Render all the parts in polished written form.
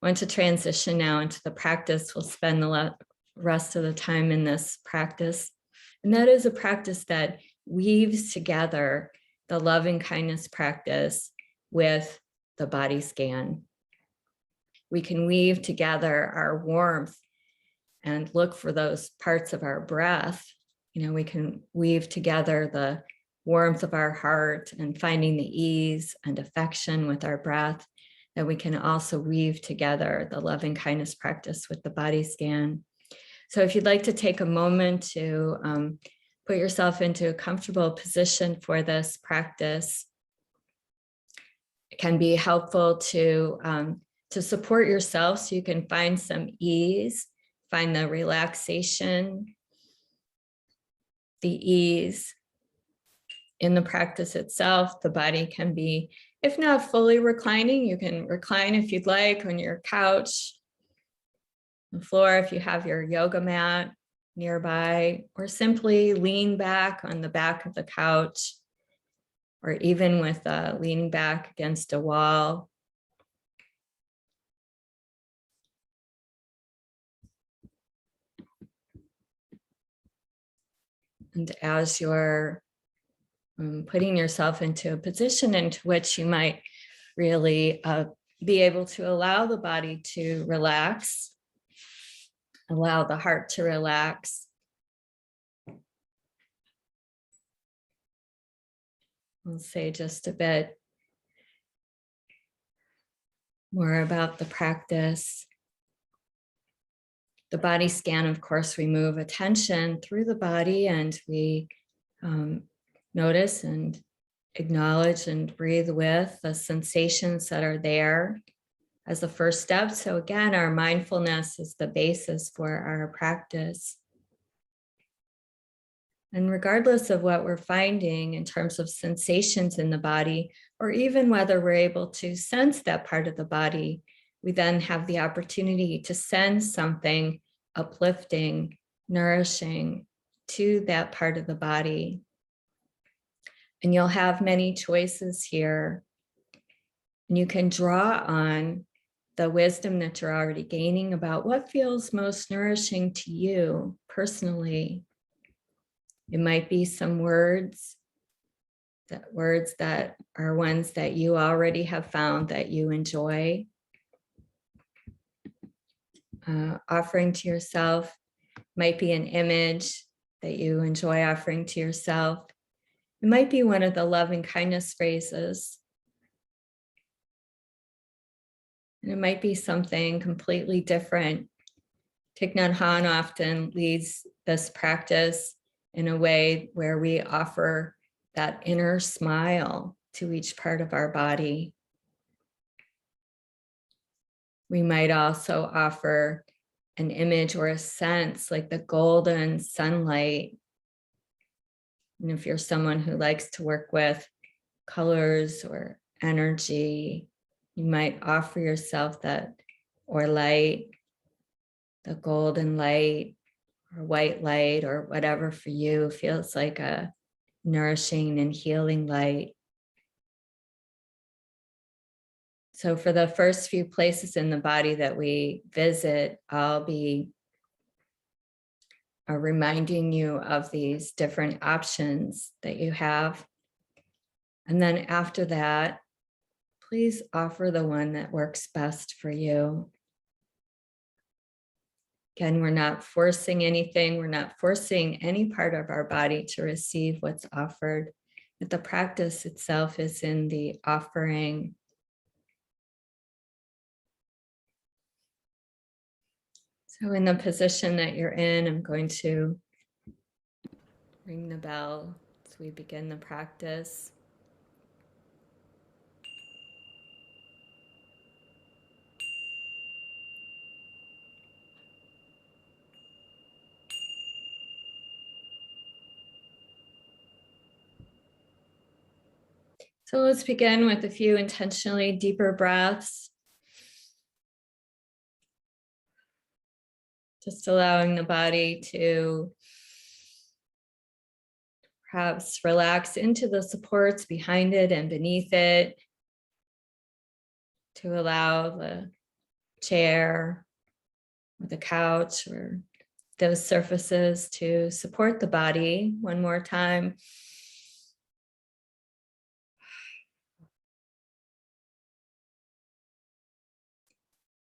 want to transition now into the practice. We'll spend the rest of the time in this practice. And that is a practice that weaves together the loving kindness practice with the body scan. We can weave together our warmth and look for those parts of our breath. We can weave together the warmth of our heart and finding the ease and affection with our breath. That we can also weave together the loving kindness practice with the body scan. So if you'd like to take a moment to put yourself into a comfortable position for this practice, it can be helpful to support yourself so you can find some ease, find the relaxation, the ease in the practice itself. The body can be, if not fully reclining, you can recline if you'd like on your couch, the floor if you have your yoga mat nearby, or simply lean back on the back of the couch, or even with leaning back against a wall. And as you're putting yourself into a position into which you might really be able to allow the body to relax, allow the heart to relax. We'll say just a bit more about the practice. The body scan, of course, we move attention through the body and we notice and acknowledge and breathe with the sensations that are there as the first step. So again, our mindfulness is the basis for our practice. And regardless of what we're finding in terms of sensations in the body, or even whether we're able to sense that part of the body, we then have the opportunity to send something uplifting, nourishing to that part of the body. And you'll have many choices here. And you can draw on the wisdom that you're already gaining about what feels most nourishing to you personally. It might be some words that are ones that you already have found that you enjoy. Offering to yourself might be an image that you enjoy offering to yourself. It might be one of the loving kindness phrases. And it might be something completely different. Thich Nhat Hanh often leads this practice in a way where we offer that inner smile to each part of our body. We might also offer an image or a sense like the golden sunlight. And if you're someone who likes to work with colors or energy, you might offer yourself that, or light, the golden light or white light, or whatever for you feels like a nourishing and healing light. So for the first few places in the body that we visit, I'll be reminding you of these different options that you have. And then after that, please offer the one that works best for you. Again, we're not forcing anything. We're not forcing any part of our body to receive what's offered. But the practice itself is in the offering. So in the position that you're in, I'm going to ring the bell as we begin the practice. So let's begin with a few intentionally deeper breaths. Just allowing the body to perhaps relax into the supports behind it and beneath it, to allow the chair, or the couch, or those surfaces to support the body. One more time.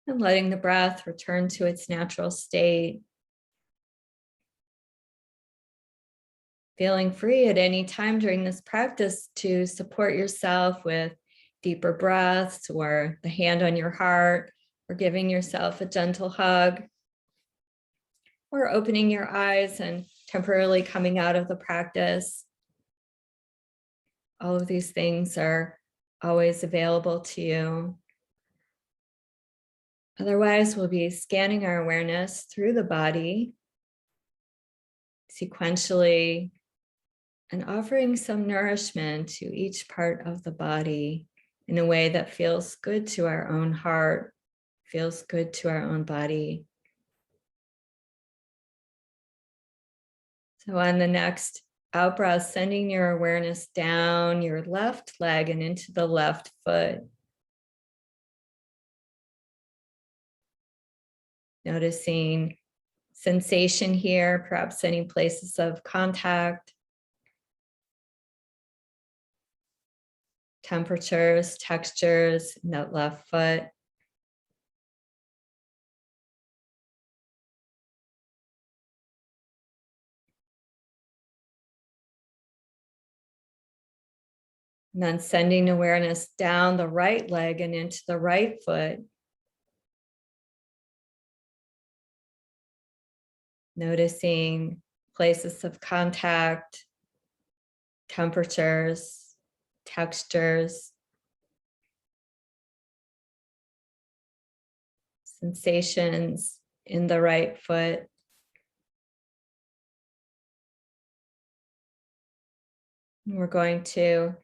And letting the breath return to its natural state. Feeling free at any time during this practice to support yourself with deeper breaths, or the hand on your heart, or giving yourself a gentle hug, or opening your eyes and temporarily coming out of the practice. All of these things are always available to you. Otherwise, we'll be scanning our awareness through the body sequentially and offering some nourishment to each part of the body in a way that feels good to our own heart, feels good to our own body. So on the next out breath, sending your awareness down your left leg and into the left foot. Noticing sensation here, perhaps any places of contact, temperatures, textures in that left foot. And then sending awareness down the right leg and into the right foot. Noticing places of contact, temperatures, textures, sensations in the right foot. And we're going to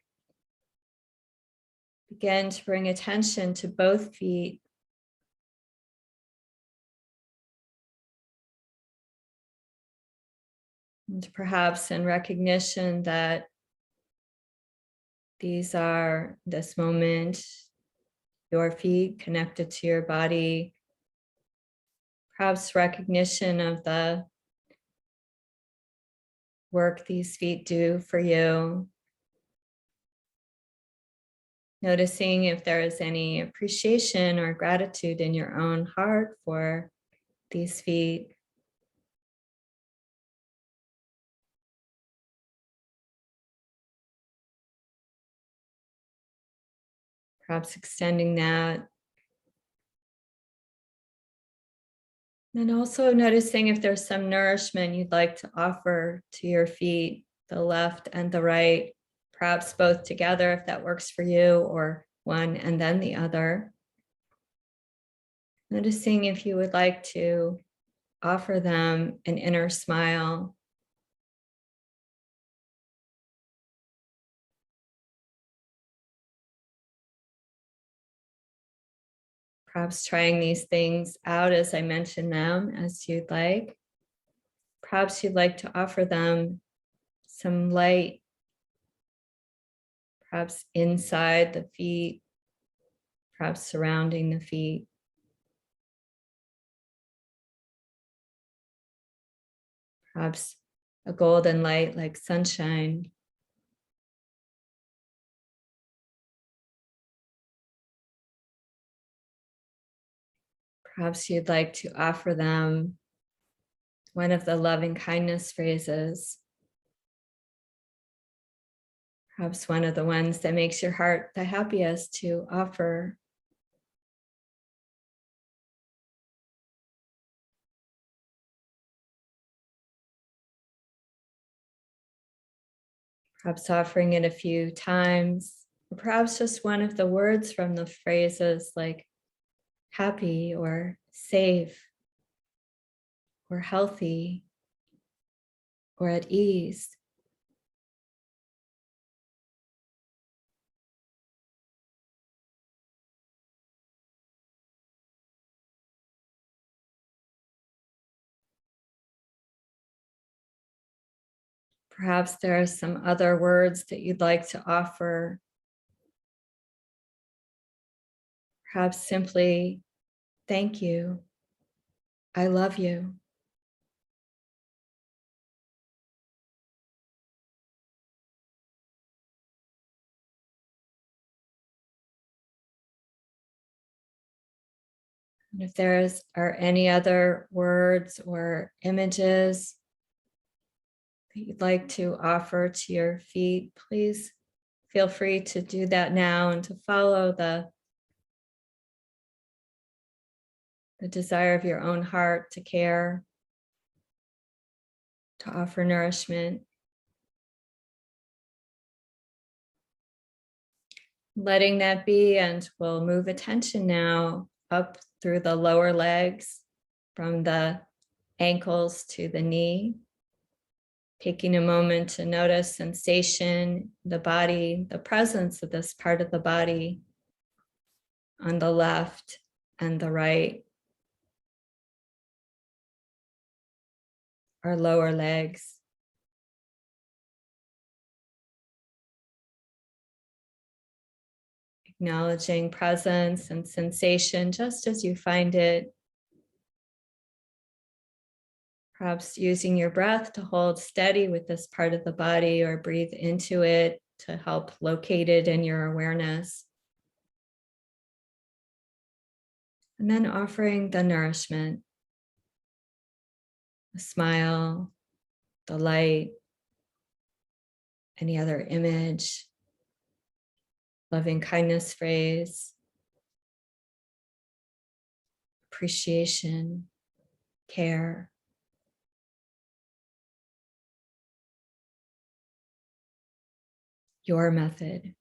begin to bring attention to both feet. And perhaps in recognition that these are, this moment, your feet connected to your body. Perhaps recognition of the work these feet do for you. Noticing if there is any appreciation or gratitude in your own heart for these feet. Perhaps extending that. And also noticing if there's some nourishment you'd like to offer to your feet, the left and the right, perhaps both together if that works for you, or one and then the other. Noticing if you would like to offer them an inner smile. Perhaps trying these things out as I mention them as you'd like. Perhaps you'd like to offer them some light, perhaps inside the feet, perhaps surrounding the feet. Perhaps a golden light like sunshine. Perhaps you'd like to offer them one of the loving kindness phrases. Perhaps one of the ones that makes your heart the happiest to offer. Perhaps offering it a few times, or perhaps just one of the words from the phrases like happy or safe or healthy or at ease. Perhaps there are some other words that you'd like to offer. Perhaps simply Thank you. I love you. And if are any other words or images that you'd like to offer to your feet, please feel free to do that now and to follow the desire of your own heart to care, to offer nourishment. Letting that be, and we'll move attention now up through the lower legs, from the ankles to the knee. Taking a moment to notice sensation, the body, the presence of this part of the body on the left and the right, our lower legs. Acknowledging presence and sensation just as you find it. Perhaps using your breath to hold steady with this part of the body, or breathe into it to help locate it in your awareness. And then offering the nourishment, the smile, the light, any other image, loving kindness phrase, appreciation, care. Your method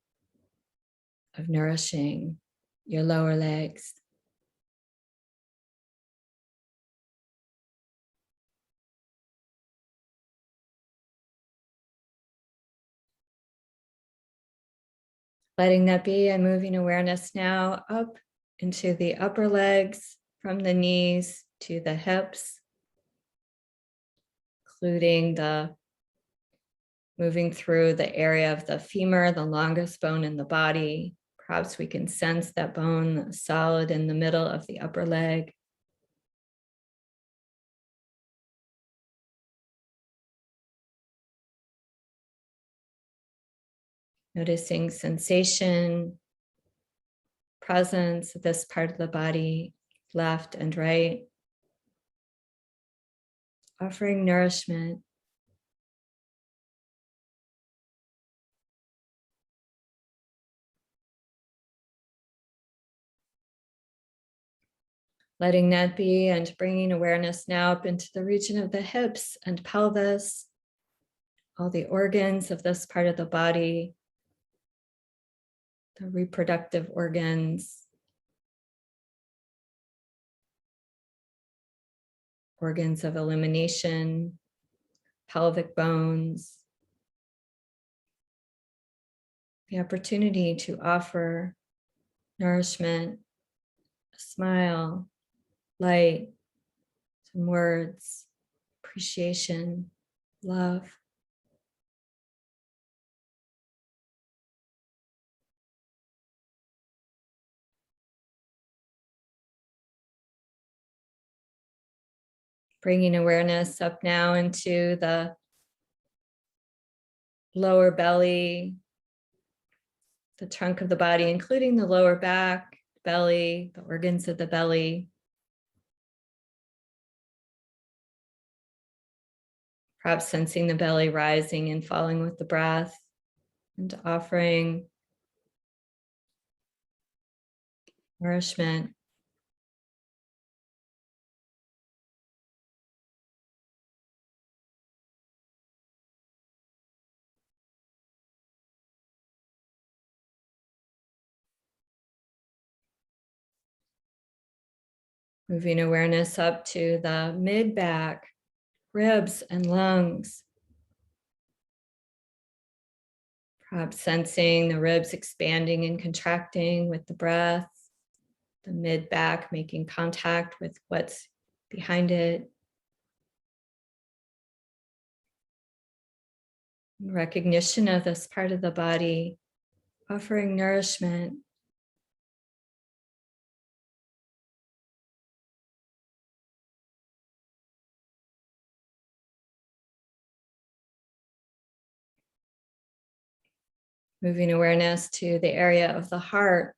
of nourishing your lower legs. Letting that be, and moving awareness now up into the upper legs, from the knees to the hips, including moving through the area of the femur, the longest bone in the body. Perhaps we can sense that bone solid in the middle of the upper leg. Noticing sensation, presence of this part of the body, left and right. Offering nourishment. Letting that be, and bringing awareness now up into the region of the hips and pelvis, all the organs of this part of the body, the reproductive organs, organs of elimination, pelvic bones. The opportunity to offer nourishment, a smile, light, some words, appreciation, love. Bringing awareness up now into the lower belly, the trunk of the body, including the lower back, belly, the organs of the belly. Perhaps sensing the belly rising and falling with the breath, and offering nourishment. Moving awareness up to the mid-back, ribs and lungs. Perhaps sensing the ribs expanding and contracting with the breath, the mid-back making contact with what's behind it. Recognition of this part of the body, offering nourishment. Moving awareness to the area of the heart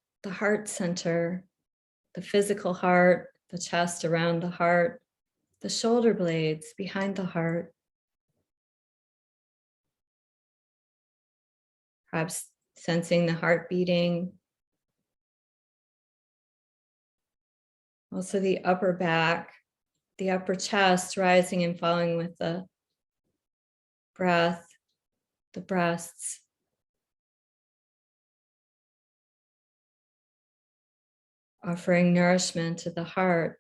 center, the physical heart, the chest around the heart, the shoulder blades behind the heart. Perhaps sensing the heart beating. Also the upper back, the upper chest rising and falling with the breath, the breasts. Offering nourishment to the heart,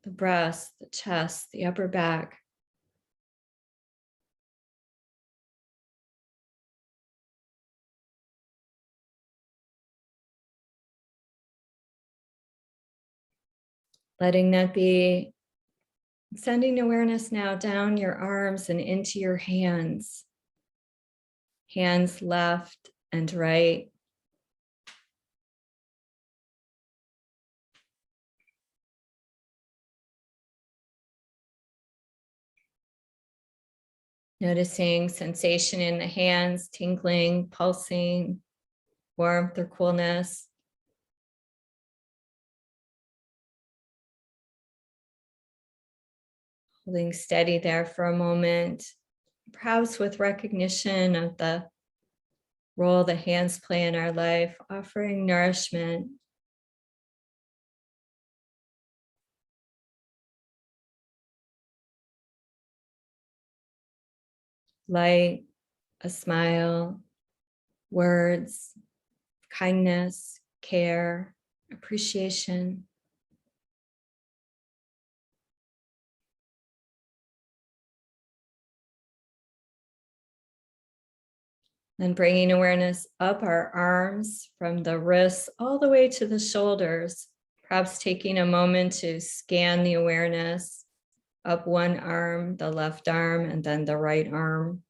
the breast, the chest, the upper back. Letting that be, sending awareness now down your arms and into your hands. Hands left and right. Noticing sensation in the hands, tingling, pulsing, warmth or coolness. Holding steady there for a moment, perhaps with recognition of the role the hands play in our life, offering nourishment. Light, a smile, words, kindness, care, appreciation. Then bringing awareness up our arms from the wrists all the way to the shoulders, perhaps taking a moment to scan the awareness up one arm, the left arm, and then the right arm.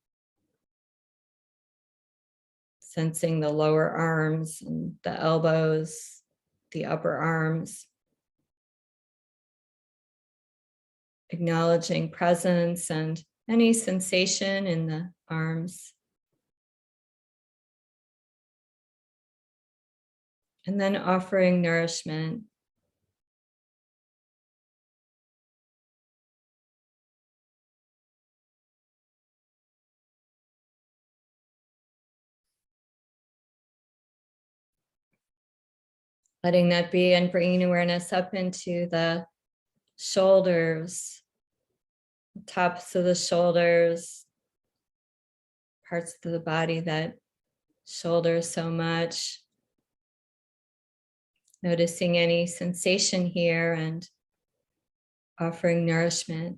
Sensing the lower arms and the elbows, the upper arms. Acknowledging presence and any sensation in the arms. And then offering nourishment. Letting that be and bringing awareness up into the shoulders, tops of the shoulders, parts of the body that shoulder so much. Noticing any sensation here and offering nourishment.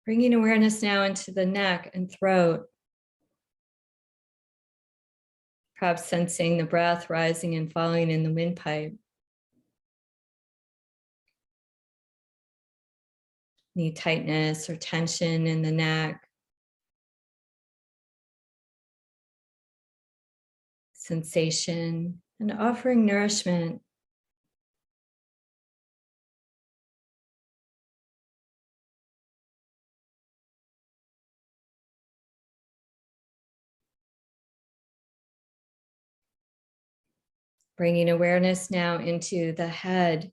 Bringing awareness now into the neck and throat. Perhaps sensing the breath rising and falling in the windpipe. Any tightness or tension in the neck. Sensation and offering nourishment. Bringing awareness now into the head.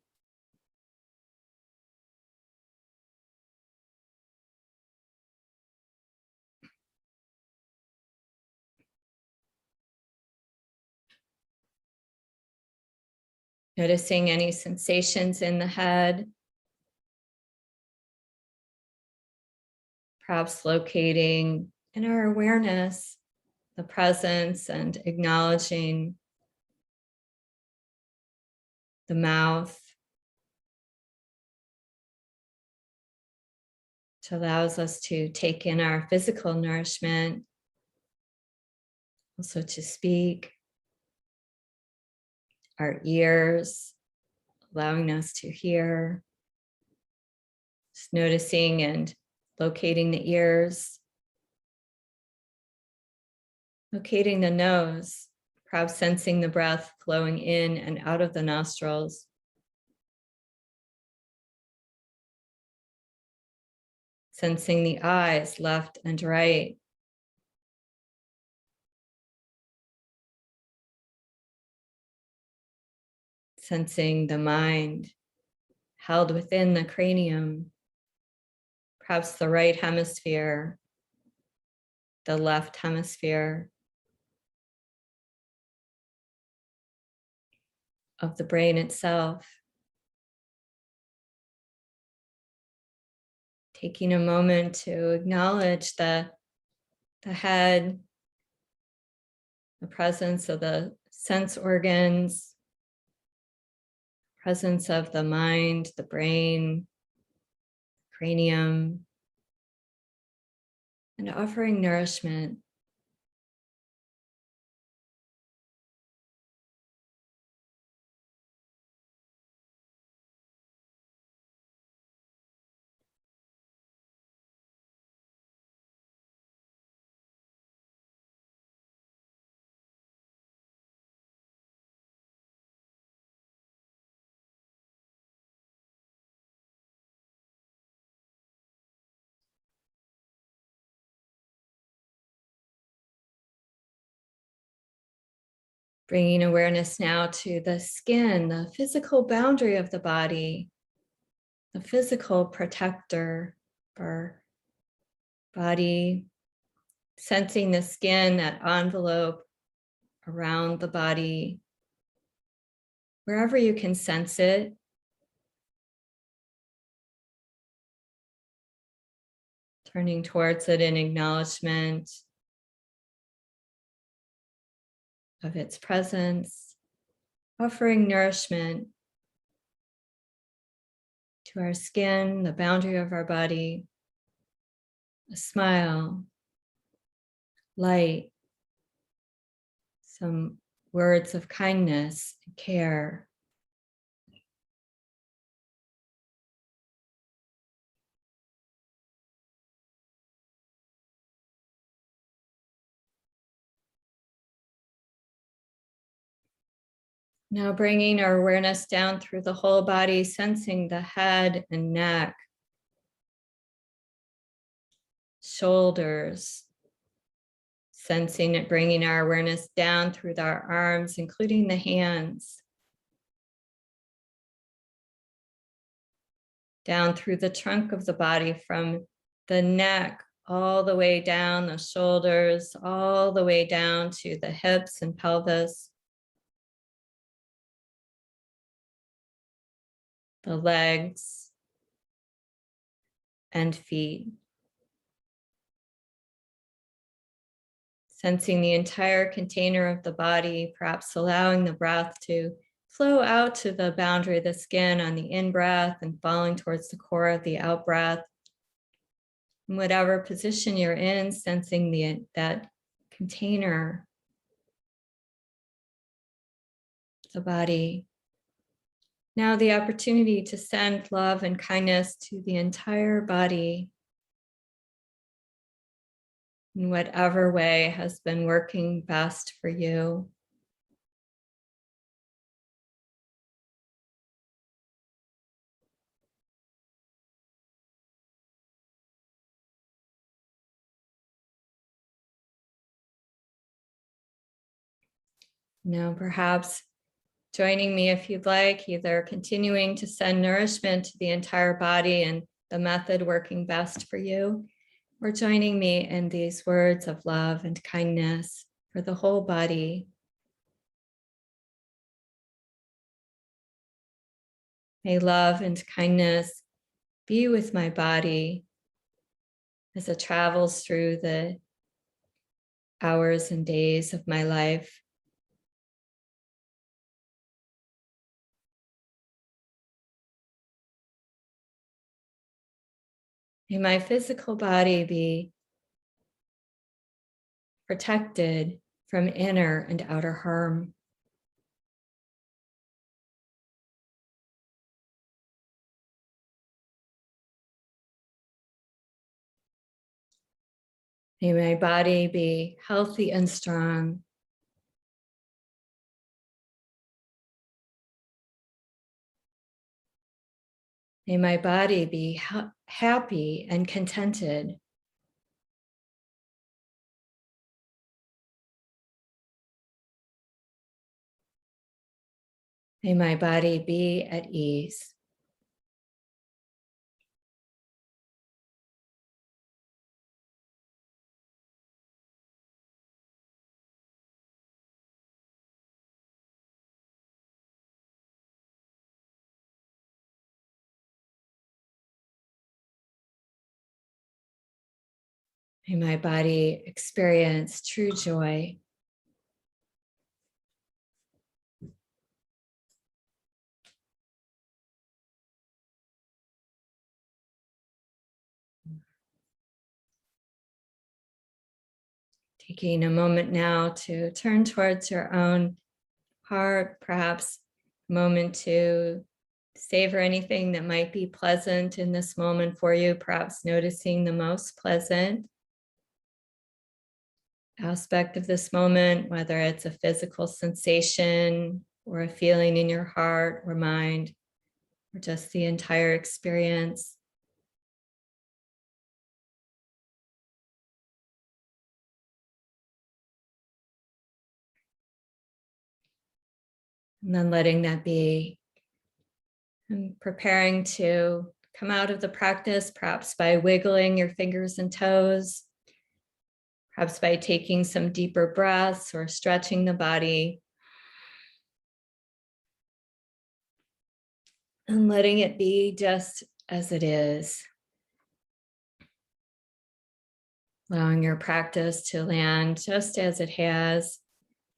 Noticing any sensations in the head. Perhaps locating in our awareness the presence and acknowledging the mouth, which allows us to take in our physical nourishment, also to speak, our ears, allowing us to hear, just noticing and locating the ears, locating the nose, perhaps sensing the breath flowing in and out of the nostrils. sensing the eyes left and right. Sensing the mind held within the cranium, perhaps the right hemisphere, the left hemisphere of the brain itself. Taking a moment to acknowledge the head, the presence of the sense organs, presence of the mind, the brain, cranium, and offering nourishment. Bringing awareness now to the skin, the physical boundary of the body, the physical protector of our body, sensing the skin, that envelope around the body, wherever you can sense it. Turning towards it in acknowledgement of its presence, offering nourishment to our skin, the boundary of our body, a smile, light, some words of kindness and care. Now bringing our awareness down through the whole body, sensing the head and neck, shoulders, sensing it, bringing our awareness down through our arms, including the hands, down through the trunk of the body, from the neck all the way down the shoulders, all the way down to the hips and pelvis, the legs and feet. Sensing the entire container of the body, perhaps allowing the breath to flow out to the boundary of the skin on the in-breath and falling towards the core of the out-breath. In whatever position you're in, sensing that container, the body. Now the opportunity to send love and kindness to the entire body in whatever way has been working best for you. Now perhaps joining me if you'd like, either continuing to send nourishment to the entire body and the method working best for you, or joining me in these words of love and kindness for the whole body. May love and kindness be with my body as it travels through the hours and days of my life. May my physical body be protected from inner and outer harm. May my body be healthy and strong. May my body be happy and contented. May my body be at ease. May my body experience true joy. Taking a moment now to turn towards your own heart, perhaps a moment to savor anything that might be pleasant in this moment for you, perhaps noticing the most pleasant aspect of this moment, whether it's a physical sensation or a feeling in your heart or mind, or just the entire experience. And then letting that be, and preparing to come out of the practice, perhaps by wiggling your fingers and toes, perhaps by taking some deeper breaths or stretching the body, and letting it be just as it is. Allowing your practice to land just as it has.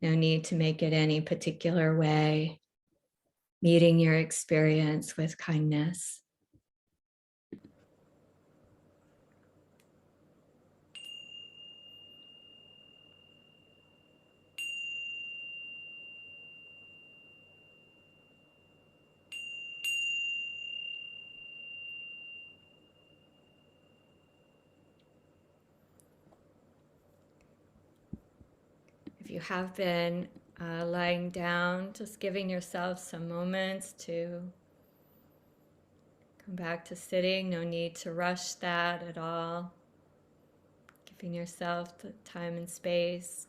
No need to make it any particular way. Meeting your experience with kindness. If you have been lying down, just giving yourself some moments to come back to sitting. No need to rush that at all. Giving yourself the time and space.